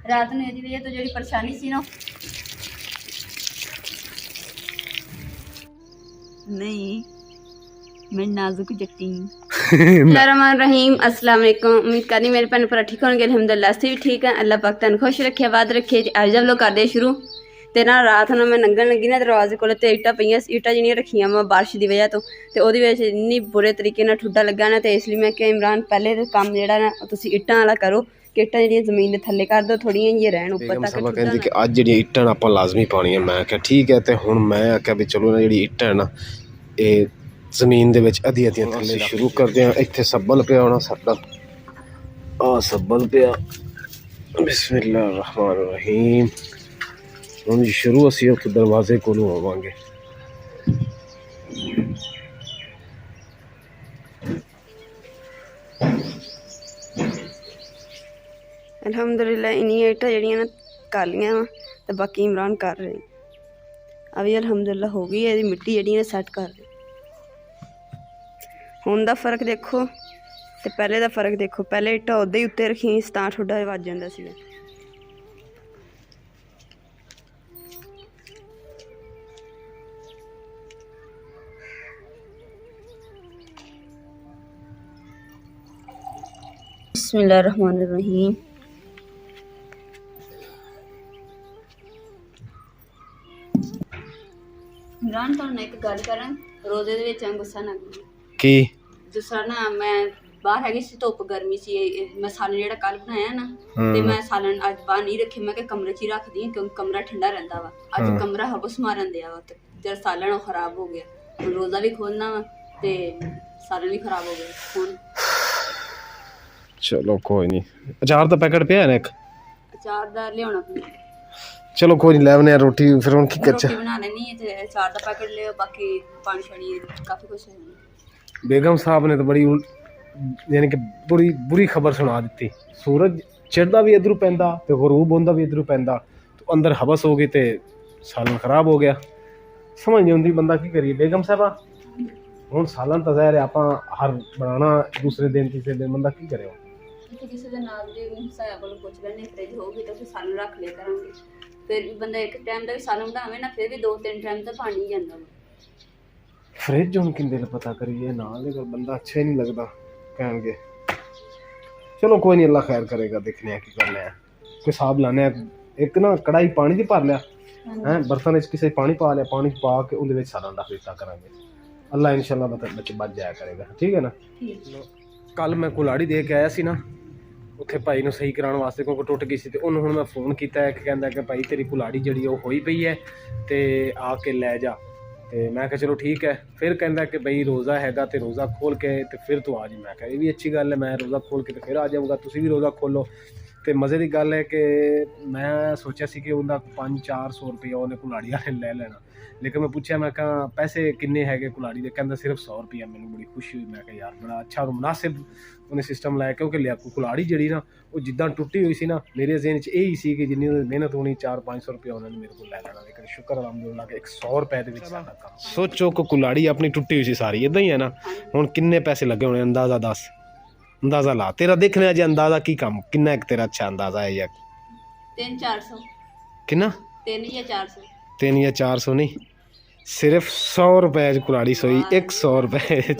रात में ਇਹਦੀ ਵਜ੍ਹਾ ਤੋਂ ਜਿਹੜੀ ਪਰੇਸ਼ਾਨੀ ਸੀ ਨਾ नहीं मैं नाजुक जट्टी रहीम अस्सलाम वालेकुम। उम्मीद करनी मेरे भैन भरा ठीक होंगे। अल्हम्दुलिल्लाह असीं भी ठीक हैं। अल्लाह पाक तुहानूं खुश रखे आबाद रखे। अज जब लोग करदे शुरू ते ना रात नूं मैं लंघन लगी ना दरवाजे कोल ते ईटां पईयां ईटां जिहड़ियां रखियां मैं बारिश दी वजह तो ते ओहदी वजह च इन्नी बुरे तरीके नाल ठुड्डा लग्गा ना ते इसलिए मैं क्या इमरान पहले कम्म जेहड़ा ना तुसीं ईटां वाला करो कि ईटां जिहड़ियां जमीन दे थल्ले कर दो थोड़ियां जिहियां रहण उप्पर तक बेगम कहंदी कि अज जिहड़ियां ईटां आपां लाजमी पाउणियां। मैं आख्या ठीक है ते हुण मैं आख्या भी चलो ना जिहड़ी ईटां है ना ਇਹ ਜ਼ਮੀਨ ਦੇ ਵਿੱਚ ਅੱਧੀਆਂ ਥੱਲੇ ਸ਼ੁਰੂ ਕਰਦੇ ਆ। ਇੱਥੇ ਸੱਬਲ ਪਿਆ ਹੋਣਾ ਸਾਡਾ ਆ ਸੱਬਲ ਪਿਆ। ਬਿਸਮਿਲ੍ਲਾ ਰਹਿਮਾਨ ਰਹੀਮ। ਹੁਣ ਸ਼ੁਰੂ ਅਸੀਂ ਉੱਥੇ ਦਰਵਾਜ਼ੇ ਕੋਲੋਂ ਆਵਾਂਗੇ। अल्हम्दुलिल्लाह इन्नियां ईटां जड़ियां ना कालियां वा ते बाकी इमरान कर रहे अभी अल्हम्दुलिल्लाह हो गई है ਇਹਦੀ ਮਿੱਟੀ ਜਿਹੜੀ ਨੇ ਸੈੱਟ कर रहे। ਹੁਣ ਦਾ ਫਰਕ ਦੇਖੋ ਤੇ ਪਹਿਲੇ ਦਾ ਫਰਕ ਦੇਖੋ। ਪਹਿਲੇ ਇੱਟਾਂ ਉੱਦਾਂ ਹੀ ਉੱਤੇ ਰੱਖੀਆਂ ਸੀ ਤਾਂ ਠੁੱਡਾ ਵੱਜ ਜਾਂਦਾ ਸੀਗਾ। बिस्मिल्लाहिर्रहमानिर्रहीम। इमरान ਤੁਹਾਨੂੰ ਇੱਕ ਗੱਲ ਕਰਾਂ ਰੋਜ਼ੇ ਦੇ ਵਿੱਚ ਗੁੱਸਾ ਨਾ ਕਰੋ। ਕੀ दूसरा ना मैं बाहर हैगी सी धुप्प गर्मी सी मैं सालन जेह्ड़ा कल बनाया ना ते मैं सालन अज बाहर नहीं रखे मैं कमरे च ही रख दी क्योंकि कमरा ठंडा रहिंदा वा। अज कमरा हबस मारन दिया वा ते जेह्ड़ा सालन ओह खराब हो गया। हुण रोज़ा भी खोलना वा ते सालन भी खराब हो गया। हुण चलो कोई नहीं। अचार दा पैकेट पिया है ना एक अचार दा लियाउणा पौंदा। चलो कोई नहीं लैवने रोटी फिर हुण की करचे। रोटी बना लैनी है ते अचार दा पैकेट लियो बाकी पानी शानी काफ़ी कुछ है। बेगम साहब ने तो बड़ी यानी कि बुरी खबर सुना दी। सूरज चढ़दा भी इधरों पैंदा ते गरूब होंदा भी इधरों पैंदा तो अंदर हबस हो गई ते सालन खराब हो गया। समझ नहीं आती बंदा की करिए। बेगम साहबा हुण सालन तो ज़ाहिर है आपां हर बनाना दूसरे दिन तीसरे दिन बंदा की करे। किसी के नाल दे साया कोल पुछ लैने फ्रिज होगी तो फिर सालन रख लिया करांगे। फिर बंदा एक टाइम दा भी सालन बनावे ना फिर भी 2-3 टाइम तो पानी ही जांदा वा। फ्रिज हूँ कि पता करिए ना बंदा अच्छा ही नहीं लगता कह। चलो कोई नहीं अल्लाह खैर करेगा। देखने हैं कि करने हैं कोई हिसाब लाने। एक ना कढ़ाई पानी की भर लिया है बर्तन किसी पानी पा लिया पानी पा के उहदे विच सालन रख दिता करांगे। अल्लाह इंशाल्लाह बच जाया करेगा। ठीक है ना। कल मैं कुलाड़ी दे के आया सी ना उत्थे भाई नूं सही कराने वास्ते क्योंकि टुट गई सी ते उन्होंने हुण मैं फोन किया है कि कहंदा कि भाई तेरी कुलाड़ी जिहड़ी ओह होई पई है ते आके लै जा। तो मैं कहा चलो ठीक है। फिर कहता कि बई रोज़ा हैगा तो रोज़ा खोल के तो फिर तू आ जी। मैं कहा ये भी अच्छी गल है मैं रोज़ा खोल के तो फिर आ जाऊँगा तुसी भी रोज़ा खोलो। तो मज़े की गल है कि मैं सोचा सी कि उनका 500-400 रुपया उन्हें कुलाड़ी वाले ले लेना। लेकिन मैं पूछा मैं कहा पैसे किन्ने है कुलाड़ी के कहता सिर्फ 100 रुपया। मैंने बड़ी खुशी हुई। मैं कहा यार बड़ा अच्छा और मुनासिब उन्हें सिस्टम लाया क्योंकि लिया कुलाड़ी जी ना वो जिदा टुटी हुई सी ना मेरे ज़हन च यही सी कि जिन्नी मेहनत होनी 400-500 रुपया उन्होंने मेरे को लै लेना। लेकिन शुक्र अलहमदुलिल्लाह कि 100 रुपए के काम। सोचो कि कुलाड़ी अपनी टुटी हुई सी सारी इदा ही है ना। हुण किन्ने पैसे लगे होने अंदाज़ा दस अंदाज़ा ला तेरा देखने अजे अंदाज़ा की काम किन्ना एक तेरा अच्छा अंदाज़ा है यार 300-400 किन्ना 3 या 400 3 या 400 नहीं सिर्फ 100 रुपए कुलाड़ी सोई 100 रुपए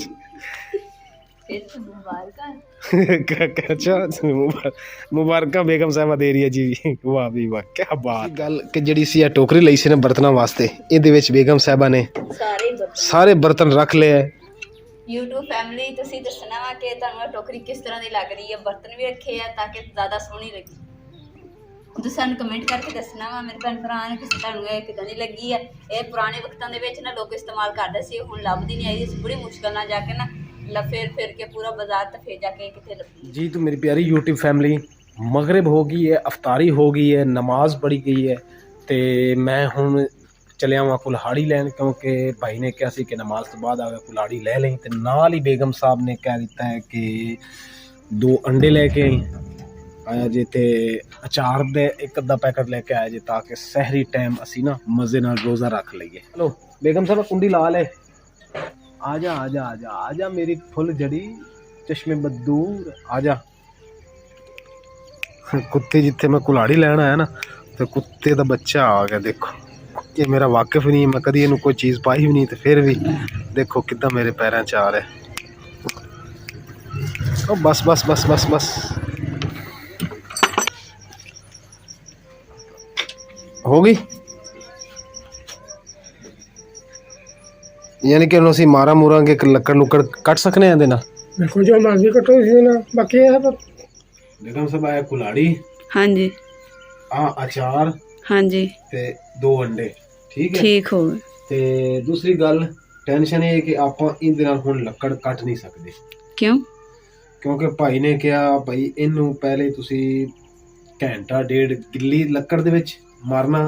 मुबारक बेगम साहबा दे रही है जी। वाह भी वाह क्या बात गल कि जिहड़ी सी टोकरी लई सी ना बर्तनों वास्ते इहदे विच बेगम साहबा ने सारे बर्तन रख ले। YouTube फैमिली तुसीं दसना वा कि तुहानूं टोकरी किस तरह की लग रही है। बर्तन भी रखे हैं ताकि ज़्यादा सोहनी लगे। तुसीं सानूं कमेंट करके दसना वा मेरे भैन भरा ने कि तुहानूं इह किदां दी लगी है। ये पुराने वक्तां दे विच ना लोग इस्तेमाल करदे सी हुण लभदी नहीं आई। बड़ी मुश्किल नाल जाके ना फिर के पूरा बाजार तो फिर जाके कितने लगी जी। तो मेरी प्यारी यूट्यूब फैमिली मगरिब हो गई है अफतारी हो गई है नमाज पढ़ी गई है तो मैं हुण चलिया वहाँ कुल्हाड़ी लैन क्योंकि भाई ने कहा कि नमाज तो बाद आगे कुल्हाड़ी ले लें। तो नाल ही बेगम साहब ने कह दिता है कि 2 अंडे लेके आया जे ते अचार दे एक अद्धा पैकेट लेके आया जे ताकि सहरी टाइम असी ना मज़े नाल रोज़ा रख लीए। चलो बेगम साहब कुंडी ला ले आजा आजा आजा आजा मेरी फुल जड़ी चश्मे बदूर आजा। कुत्ते जिथे मैं कुल्हाड़ी लैन आया ना तो कुत्ते का बच्चा आ गया। देखो ये मेरा वाकिफ नहीं, मैं कभी इन्हू कोई चीज़ पाई भी नहीं, तो फिर भी देखो कितना मेरे पैरों च आ रहा है। ओ बस बस बस बस बस हो गई। यानी कि हम मारा मूरा के लकड़ लुकड़ कट सकने हैं देना। देखो जो मर्जी कटो इसी ना, बाकी है पर बेगम साहब आया कुल्हाड़ी, हाँ जी, अचार हाँ जी, ते 2 अंडे, ठीक है। ठीक हो गए। ते दूसरी गल टेंशन ये है कि आप इन नाल हुण लकड़ कट नहीं सकते। क्यों? क्योंकि भाई ने कहा भाई इनू पहले तुसी घंटा डेढ़ गिल्ली लकड़ दे विच मारना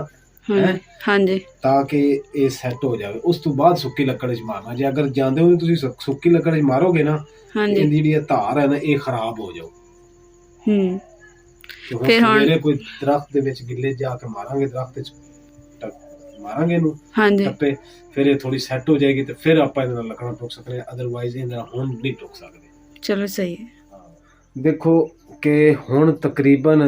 है, हाँ जी, ताकि ये सैट हो जाए, उस तो बाद सुक्की लकड़ च मारना। जे अगर जांदे हो तुसी सुक्की लकड़ च मारोगे ना, हाँ जी, इहदी जेहड़ी धार है ना ये खराब हो जाओ। तो फिर हुण सवेरे कोई दरख्त दे विच गिल्ले जाके मारांगे, दरख्त च मारांगे इनू हाँ जी, टप्पे, फिर ये थोड़ी सैट हो जाएगी तो फिर आप इहदे नाल लकड़ां टुक सकते हैं, अदरवाइज इहदे नाल हुण नहीं टुक सकते। चलो सही है। देखो कि हुण तकरीबन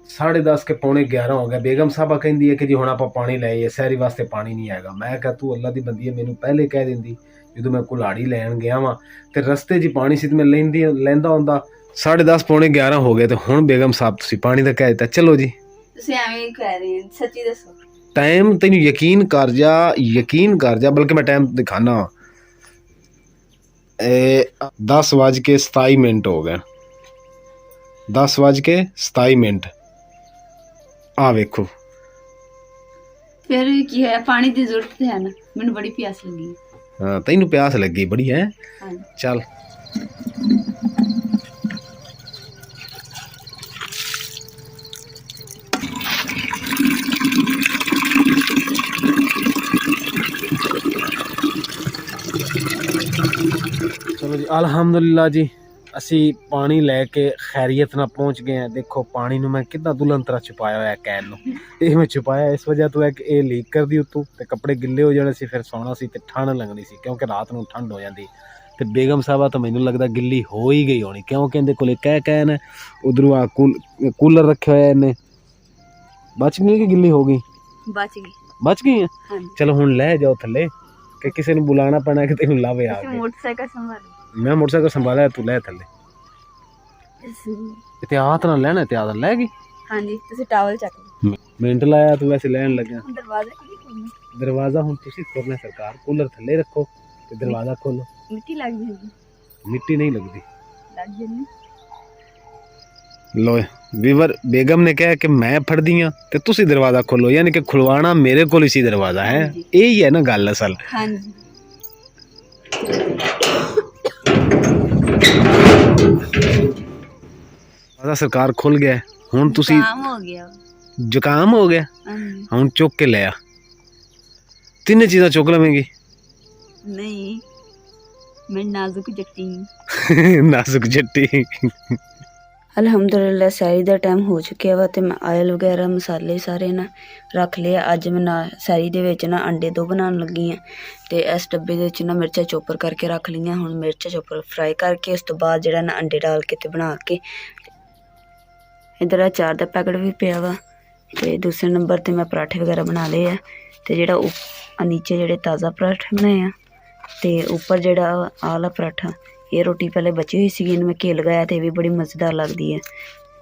10:30 के पौने 11 हो गया। बेगम साहबा कहती है कि जी हुण आपां पानी ले आइए, सहरी वास्ते पानी नहीं आएगा। मैं कहा तू अल्लाह दी बंदी है, मैनू पहले कह दिंदी ਜਦੋਂ मैं कुल्हाड़ी लैन गया वां ते रस्ते 'ਚ पानी सी ते मैं लैंदा हुंदा। 10:30 पौने 11 हो गए तो हुण बेगम साहब तुसीं पानी दा कह दित्ता। चलो जी ਤੁਸੀਂ ਐਵੇਂ ਹੀ ਕਹਿ ਰਹੇ ਹੋ, ਸੱਚੀ ਦੱਸੋ। टाइम तेन यकीन कर जा, बल्कि मैं टाइम दिखाना 10:27 हो गए। 10:27 आ वेखो। ਫਿਰ ਕੀ ਹੋਇਆ? ਪਾਣੀ ਦੀ ਜ਼ਰੂਰਤ ਹੈ ਨਾ, ਮੈਨੂੰ ਬੜੀ ਪਿਆਸ ਲੱਗੀ ਹੈ। हाँ तेनू प्यास लगी बड़ी है। हाँ चल चलो जी अल्हम्दुलिल्लाह जी असी पानी लैके खैरियत नाल पहुँच गए हैं। देखो पानी नू मैं कितना दुल्हन तरह छुपाया हुआ कैन नू, ये मैं छुपाया इस वजह तो है कि ये लीक कर दी उत्तों ते कपड़े गिले हो जाने सी, फिर सौना सी ते ठंड लगनी सी, क्योंकि रात नू ठंड हो जाती। ते बेगम साहबा तो मैनू लगता गिल्ली हो ही गई होनी, क्योंकि इहदे कोले कैन है, उधरों आ कूलर रखे हुए इन्हें। बच गई कि गिल्ली हो गई? बच गई है। हाँ चलो हुण लै जाओ थल्ले कि किसी ने बुलाना पैना कि तेनू लावे आ के। मोटरसाइकिल संभालो। मैं मोटरसाइकिल संभाला, तू लै थल्ले। एहतियात नाल लैना, एहतियात नाल लै गई। हाँ जी, ਤੁਸੀਂ ਟਾਵਲ ਚੱਕ ਲਓ। मिनट लाया तू वैसे लैन लग्या। ਦਰਵਾਜ਼ਾ ਕਿਹਦੀ ਖੋਲਣਾ? दरवाजा हुण तुसीं खोलना सरकार, कूलर थल्ले रखो ते दरवाजा खोलो। ਮਿੱਟੀ ਲੱਗ ਜਾਂਦੀ। मिट्टी नहीं लगती। ਲੱਗ ਜਾਂਦੀ। लो वीवर बेगम ने कहा कि मैं फड़ दियां ते तुसीं दरवाजा खोलो, यानी कि खुलवाना मेरे कोल इसी दरवाजा है। यही है ना गल असल। हाँ जी, दरवाजा सरकार खुल गया। हुण तुसीं काम हो ਗਿਆ। जुकाम हो गया, हाँ जी, हुण चुक के ले आ। तीन चीज़ां चुक लवेंगी। नहीं मैं नाजुक जट्टी। नाजुक जट्टी। ਅਲਹਮਦੁਲਿਲਾ ਸੈਰੀ ਦਾ ਟਾਈਮ ਹੋ ਚੁੱਕਿਆ ਵਾ ਤੇ ਮੈਂ ਆਇਲ ਵਗੈਰਾ ਮਸਾਲੇ ਸਾਰੇ ਨਾ ਰੱਖ ਲਏ। ਅੱਜ ਮੈਂ ਨਾ ਸੈਰੀ ਦੇ ਵਿੱਚ ਨਾ ਅੰਡੇ 2 ਬਣਾਉਣ ਲੱਗੀ ਹਾਂ ਤੇ ਇਸ ਡੱਬੇ ਦੇ ਵਿੱਚ ਨਾ ਮਿਰਚਾਂ ਚੋਪਰ ਕਰਕੇ ਰੱਖ ਲਈਆਂ। ਹੁਣ ਮਿਰਚਾਂ ਚੋਪਰ ਫਰਾਈ ਕਰਕੇ ਉਸ ਤੋਂ ਬਾਅਦ ਜਿਹੜਾ ਨਾ ਅੰਡੇ ਡਾਲ ਕੇ ਤੇ ਬਣਾ ਕੇ ਇੱਧਰ ਅਚਾਰ ਦਾ ਪੈਕਟ ਵੀ ਪਿਆ ਵਾ ਤੇ ਦੂਸਰੇ ਨੰਬਰ ਤੇ ਮੈਂ ਪਰਾਠੇ ਵਗੈਰਾ ਬਣਾ ਲਏ ਆ ਤੇ ਜਿਹੜਾ ਨੀਚੇ ਜਿਹੜੇ ਤਾਜ਼ਾ ਪਰਾਠੇ ਬਣਾਏ ਆ ਤੇ ਉੱਪਰ ਜਿਹੜਾ ਆਹ ਵਾਲਾ ਪਰਾਠਾ ਇਹ ਰੋਟੀ ਪਹਿਲੇ ਬਚੀ ਹੋਈ ਸੀਗੀ, ਇਹਨੂੰ ਮੈਂ ਘੇ ਲਗਾਇਆ ਤੇ ਇਹ ਵੀ ਬੜੀ ਮਜ਼ੇਦਾਰ ਲੱਗਦੀ ਹੈ।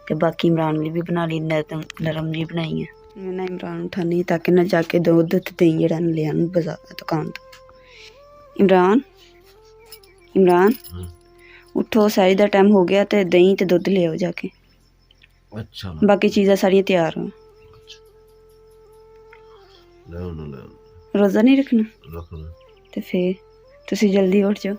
ਤੇ ਬਾਕੀ ਇਮਰਾਨ ਲਈ ਵੀ ਬਣਾ ਲਈ, ਨਰਮ ਜੀ ਬਣਾਈ ਹੈ। ਮੈਂ ਨਾ ਇਮਰਾਨ ਨੂੰ ਉਠਾਨੀ ਤਾਂ ਕਿ ਨਾ ਜਾ ਕੇ ਦੁੱਧ ਤੇ ਦਹੀਂ ਜਿਹੜਾ ਨਾ ਲਿਆ ਨੂੰ ਬਾਜ਼ਾਰ ਦੁਕਾਨ ਤੋਂ। ਇਮਰਾਨ ਉਠੋ, ਸੈਰੀ ਦਾ ਟਾਈਮ ਹੋ ਗਿਆ ਤੇ ਦਹੀਂ ਤੇ ਦੁੱਧ ਲਿਆਓ ਜਾ ਕੇ। अच्छा ਬਾਕੀ ਚੀਜ਼ਾਂ ਸਾਰੀਆਂ ਤਿਆਰ ਹੋ। ਰੋਜ਼ਾ ਨਹੀਂ ਰੱਖਣਾ ਤੇ ਫਿਰ ਤੁਸੀਂ ਜਲਦੀ ਉੱਠ ਜਾਓ।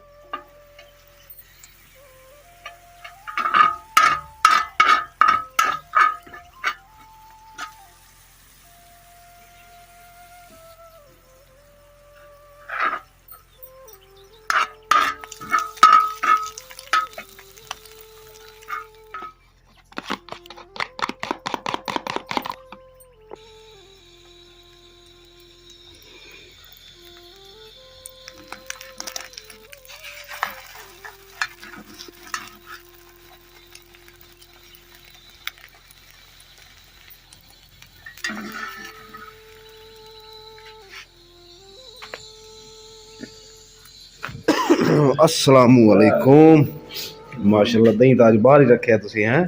अस्सलामु अलैकुम। माशाल्लाह दही ताज बाहर ही रखे तुसी हैं।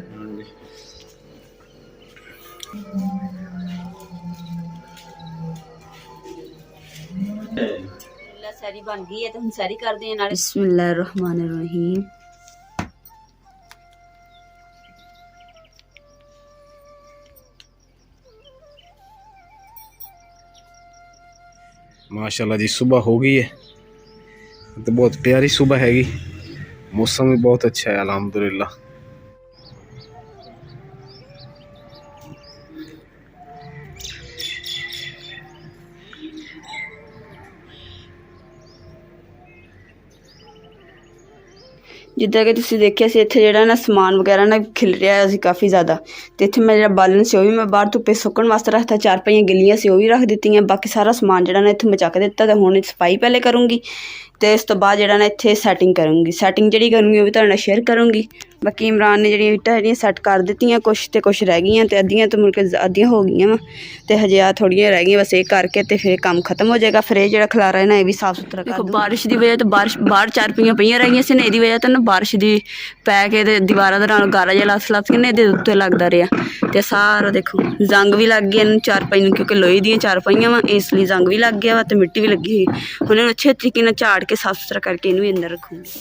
ਸਾਰੀ ਬਣ ਗਈ ਹੈ ਤੇ ਹੁਣ ਸਾਰੀ ਕਰਦੇ ਆ ਨਾਲ ਬਿਸਮਿਲ੍ਲਾਹਿਰ ਰਹਿਮਾਨਿਰ ਰਹੀਮ। माशाल्लाह जी सुबह हो गई है तो बहुत प्यारी सुबह हैगी। मौसम भी बहुत अच्छा है अल्हम्दुलिल्लाह। ਜਿੱਦਾਂ ਕਿ ਤੁਸੀਂ ਦੇਖਿਆ ਸੀ ਇੱਥੇ ਜਿਹੜਾ ਨਾ ਸਮਾਨ ਵਗੈਰਾ ਨਾ ਖਿਲ ਰਿਹਾ ਸੀ ਕਾਫੀ ਜ਼ਿਆਦਾ, ਤੇ ਇੱਥੇ ਮੈਂ ਜਿਹੜਾ ਬਾਲਣ ਸੀ ਉਹ ਵੀ ਮੈਂ ਬਾਹਰ ਧੁੱਪੇ ਸੁੱਕਣ ਵਾਸਤੇ ਰੱਖਤਾ। 4 ਗਿੱਲੀਆਂ ਸੀ ਉਹ ਵੀ ਰੱਖ ਦਿੱਤੀਆਂ। ਬਾਕੀ ਸਾਰਾ ਸਮਾਨ ਜਿਹੜਾ ਨਾ ਇੱਥੇ ਮੈਂ ਚੱਕ ਦਿੱਤਾ ਤੇ ਹੁਣ ਸਫਾਈ ਪਹਿਲੇ ਕਰੂੰਗੀ ਤੇ ਇਸ ਤੋਂ ਬਾਅਦ ਜਿਹੜਾ ਨਾ ਇੱਥੇ ਸੈਟਿੰਗ ਕਰੂੰਗੀ। ਸੈਟਿੰਗ ਜਿਹੜੀ ਕਰੂੰਗੀ ਉਹ ਵੀ ਤੁਹਾਡੇ ਨਾਲ ਸ਼ੇਅਰ ਕਰੂੰਗੀ। ਬਾਕੀ ਇਮਰਾਨ ਨੇ ਜਿਹੜੀਆਂ ਇੱਟਾਂ ਜਿਹੜੀਆਂ ਸੈੱਟ ਕਰ ਦਿੱਤੀਆਂ, ਕੁਛ ਤੇ ਕੁਛ ਰਹਿ ਗਈਆਂ ਤੇ ਅੱਧੀਆਂ ਤੋਂ ਮੁੜ ਕੇ ਅੱਧੀਆਂ ਹੋ ਗਈਆਂ ਵਾ ਤੇ ਹਜੇ ਆ ਥੋੜ੍ਹੀਆਂ ਰਹਿ ਗਈਆਂ। ਬਸ ਇਹ ਕਰਕੇ ਤੇ ਫਿਰ ਕੰਮ ਖਤਮ ਹੋ ਜਾਏਗਾ। ਫਿਰ ਇਹ ਜਿਹੜਾ ਖਲਾਰਾ ਹੈ ਨਾ ਇਹ ਵੀ ਸਾਫ਼ ਸੁਥਰਾ ਕਰ ਦੂੰਗੀ। ਬਾਰਿਸ਼ ਦੀ ਵਜ੍ਹਾ ਤੋਂ ਬਾਹਰ 4 ਪਈਆਂ ਪਈਆਂ ਰਹਿ ਗਈਆਂ ਸੀ ਨੇ, ਇਹਦੀ ਵਜ੍ਹਾ ਤੋਂ ਨਾ ਬਾਰਿਸ਼ ਦੀ ਪੈ ਕੇ ਤੇ ਦੀਵਾਰਾਂ ਦੇ ਨਾਲ ਗਾਰਾ ਜਿਹਾ ਲੱਥ ਕੇ ਨਾ ਇਹਦੇ ਉੱਤੇ ਲੱਗਦਾ ਰਿਹਾ ਤੇ ਸਾਰਾ ਦੇਖੋ ਜ਼ੰਗ ਵੀ ਲੱਗ ਗਿਆ ਇਹਨੂੰ 4 ਨੂੰ, ਕਿਉਂਕਿ ਲੋਹੇ ਦੀਆਂ 4 ਵਾ ਇਸ ਲਈ ਜ਼ੰਗ ਵੀ ਲੱਗ ਗਿਆ ਵਾ ਤੇ ਮਿੱਟੀ ਵੀ ਲੱਗੀ ਹੋਈ। ਹੁਣ ਇਹਨੂੰ ਅੱਛੇ ਤਰੀਕੇ ਨਾਲ ਝਾੜ ਕੇ ਸਾਫ਼ ਸੁਥਰਾ ਕਰਕੇ ਇਹਨੂੰ ਵੀ ਅੰਦਰ ਰੱਖੂੰਗੀ।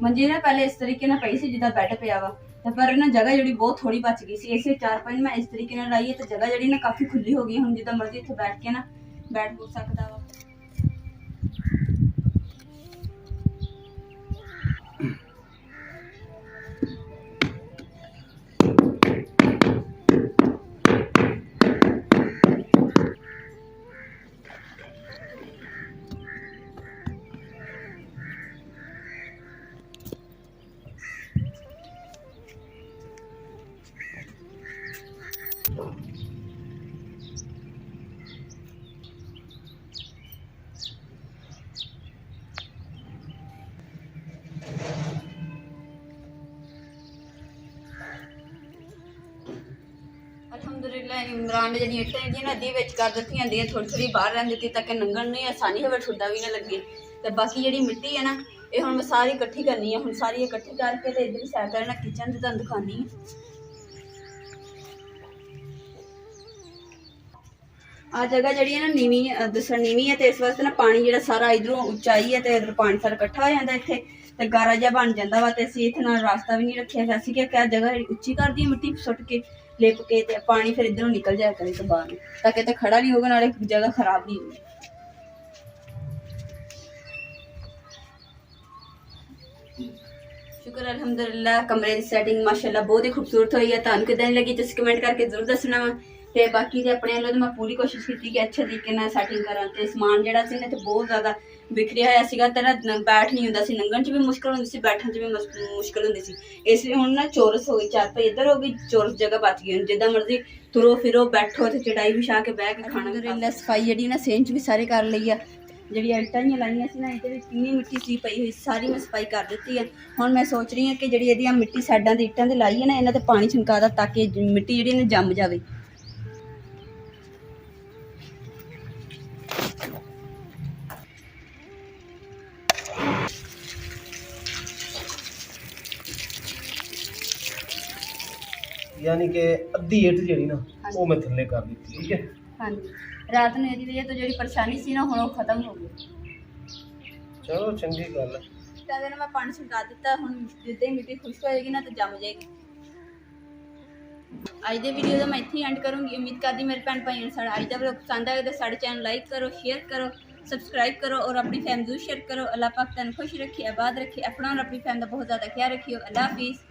ਮੰਜੀ ਨਾ ਪਹਿਲੇ ਇਸ ਤਰੀਕੇ ਨਾਲ ਪਈ ਸੀ ਜਿੱਦਾਂ ਬੈੱਡ ਪਿਆ ਵਾ, ਤੇ ਪਰ ਨਾ ਜਗ੍ਹਾ ਜਿਹੜੀ ਬਹੁਤ ਥੋੜੀ ਬਚ ਗਈ ਸੀ। ਇਸੇ 4 ਮੈਂ ਇਸ ਤਰੀਕੇ ਨਾਲ ਲਾਈ ਤੇ ਜਗ੍ਹਾ ਜਿਹੜੀ ਨਾ ਕਾਫੀ ਖੁੱਲੀ ਹੋ ਗਈ। ਹੁਣ ਜਿੱਦਾਂ ਮਰਜ਼ੀ ਇੱਥੇ ਬੈਠ ਕੇ ਨਾ ਬੈਠ ਹੋ ਸਕਦਾ ਵਾ। ਅਲਹਮਦੁਲਿਲਾ ਇਮਰਾਨ ਨੇ ਜਿਹੜੀਆਂ ਇੱਟਾਂ ਜਿਹੜੀਆਂ ਨਦੀ ਵਿੱਚ ਕਰ ਦਿੱਤੀਆਂ ਹੁੰਦੀਆਂ, ਥੋੜੀ ਬਾਹਰ ਰਹਿਣ ਦਿੱਤੀ ਤਾਂ ਕਿ ਲੰਘਣ ਨੂੰ ਆਸਾਨੀ ਹੋਵੇ, ਠੁੱਡਾ ਵੀ ਨਾ ਲੱਗੇ। ਤੇ ਬਾਕੀ ਜਿਹੜੀ ਮਿੱਟੀ ਹੈ ਨਾ ਇਹ ਹੁਣ ਮੈਂ ਸਾਰੀ ਇਕੱਠੀ ਕਰਨੀ ਹੈ। ਹੁਣ ਸਾਰੀ ਇਕੱਠੀ ਕਰਕੇ ਤੇ ਇੱਧਰ ਹੀ ਸੈਟ ਕਰਨਾ ਕਿਚਨ ਤੇ ਤੁਹਾਨੂੰ ਦਿਖਾਉਂਦੀ ਹਾਂ। ਆ ਜਗ੍ਹਾ ਜਿਹੜੀ ਹੈ ਨਾ ਨੀਵੀਂ ਨੀਵੀਂ ਹੈ ਤੇ ਇਸ ਵਾਸਤੇ ਨਾ ਪਾਣੀ ਜਿਹੜਾ ਸਾਰਾ ਇਧਰੋਂ ਉਚਾਈ ਹੈ ਤੇ ਇਧਰ ਪਾਣੀ ਸਾਰਾ ਇਕੱਠਾ ਹੋ ਜਾਂਦਾ ਇੱਥੇ ਤੇ ਗਾਰਾ ਜਿਹਾ ਬਣ ਜਾਂਦਾ ਵਾ। ਤੇ ਅਸੀਂ ਇੱਥੇ ਨਾਲ ਰਾਸਤਾ ਵੀ ਨਹੀਂ ਰੱਖਿਆ। ਅਸੀਂ ਕਿਹਾ ਜਗ੍ਹਾ ਉੱਚੀ ਕਰਦੀ ਹੈ ਮਿੱਟੀ ਸੁੱਟ ਕੇ ਲਿਪ ਕੇ ਤੇ ਪਾਣੀ ਫਿਰ ਇਧਰੋਂ ਨਿਕਲ ਜਾਇਆ ਕਰੇ ਤੋਂ ਬਾਹਰ ਤਾਂ ਕਿਤੇ ਖੜਾ ਨਹੀਂ ਹੋਗਾ, ਨਾਲੇ ਜਗ੍ਹਾ ਖਰਾਬ ਨਹੀਂ ਹੋਊਗੀ। ਸ਼ੁਕਰ ਅਲਹਮਦੁਲਿਲਾ ਕਮਰੇ ਦੀ ਸੈਟਿੰਗ ਮਾਸ਼ਾਅੱਲਾ ਬਹੁਤ ਹੀ ਖੂਬਸੂਰਤ ਹੋਈ ਹੈ। ਤੁਹਾਨੂੰ ਕਿੱਦਾਂ ਲੱਗੀ ਤੁਸੀਂ ਕਮੈਂਟ ਕਰਕੇ ਜ਼ਰੂਰ ਦੱਸਣਾ ਵਾ। ਤੇ ਬਾਕੀ ਦੇ ਆਪਣੇ ਵੱਲੋਂ ਮੈਂ ਪੂਰੀ ਕੋਸ਼ਿਸ਼ ਕੀਤੀ ਕਿ ਅੱਛੇ ਤਰੀਕੇ ਨਾਲ ਸੈਟਿੰਗ ਕਰਾਂ। ਤੇ ਸਮਾਨ ਜਿਹੜਾ ਸੀ ਨਾ ਤੇ ਬਹੁਤ ਜ਼ਿਆਦਾ ਵਿਖਰਿਆ ਹੋਇਆ ਸੀਗਾ ਤੇ ਨਾ ਬੈਠ ਨਹੀਂ ਹੁੰਦਾ ਸੀ, ਲੰਘਣ 'ਚ ਵੀ ਮੁਸ਼ਕਿਲ ਹੁੰਦੀ ਸੀ, ਬੈਠਣ 'ਚ ਵੀ ਮੁਸ਼ਕਿਲ ਹੁੰਦੀ ਸੀ। ਇਸ ਲਈ ਹੁਣ ਨਾ ਚੌਰਸ ਹੋ ਗਈ, 4 ਇੱਧਰ ਹੋ ਗਈ, ਚੌਰਸ ਜਗ੍ਹਾ ਬਚ ਗਈ। ਹੁਣ ਜਿੱਦਾਂ ਮਰਜ਼ੀ ਤੁਰੋ ਫਿਰੋ ਬੈਠੋ ਤੇ ਚੜਾਈ ਵਿਛਾ ਕੇ ਬਹਿ ਕੇ ਖਾਣਾ। ਅਲਹਮਦੁਲਿਲਾ ਸਫਾਈ ਜਿਹੜੀ ਨਾ ਸੇਨ 'ਚ ਵੀ ਸਾਰੇ ਕਰ ਲਈ ਆ। ਜਿਹੜੀਆਂ ਇੱਟਾਂ ਜਿਹੀਆਂ ਲਾਈਆਂ ਸੀ ਨਾ ਇਹਦੇ ਵਿੱਚ ਕਿੰਨੀ ਮਿੱਟੀ ਸੀ ਪਈ ਹੋਈ, ਸਾਰੀ ਮੈਂ ਸਫਾਈ ਕਰ ਦਿੱਤੀ ਹੈ। ਹੁਣ ਮੈਂ ਸੋਚ ਰਹੀ ਹਾਂ ਕਿ ਜਿਹੜੀ ਇਹਦੀਆਂ ਮਿੱਟੀ ਸਾਈਡਾਂ ਦੀ ਇੱਟਾਂ 'ਤੇ ਲਾਈ ਹੈ ਨਾ ਇਹਨਾਂ 'ਤੇ ਪਾਣੀ ਛਿਣਕਾ ਦਾ ਤਾਂ ਕਿ ਮਿੱਟੀ ਜਿਹੜੀ ਨਾ ਜੰਮ ਜਾਵੇ। यानी कि अद्धी ईट जी ना वो मैं थल्ले कर दी। ठीक है हाँ जी, रात ने तो जी परेशानी सी ना हुण खत्म हो गई। चलो चंगी गल है। ਇੱਟਾਂ ਦੇ ਨਾ ਮੈਂ ਪਾਣੀ ਛਿੜਕਾ ਦਿੱਤਾ। ਹੁਣ ਜਿੱਦਾਂ ਹੀ ਮਿੱਟੀ ਖੁਸ਼ਕ ਹੋ ਜਾਏਗੀ ਨਾ ਤਾਂ ਜੰਮ ਜਾਏਗੀ। ਅੱਜ ਦੇ ਵੀਡੀਓ ਦਾ ਮੈਂ ਇੱਥੇ ਐਂਡ ਕਰੂੰਗੀ। ਉਮੀਦ ਕਰਦੀ ਮੇਰੇ ਭੈਣ ਭਾਈਆਂ ਨੂੰ ਸਾਡਾ ਅੱਜ ਦਾ ਵਲੌਗ ਪਸੰਦ ਆਏਗਾ ਤਾਂ ਸਾਡੇ ਚੈਨਲ ਲਾਈਕ ਕਰੋ, ਸ਼ੇਅਰ ਕਰੋ, सब्सक्राइब करो और अपनी फैमिली जरूर शेयर करो। अल्लाह पाक तुहानू खुश रखे, आबाद रखे। अपना और अपनी फैमिली का बहुत ज़्यादा ख्याल रखियो। अल्लाह हाफिज़।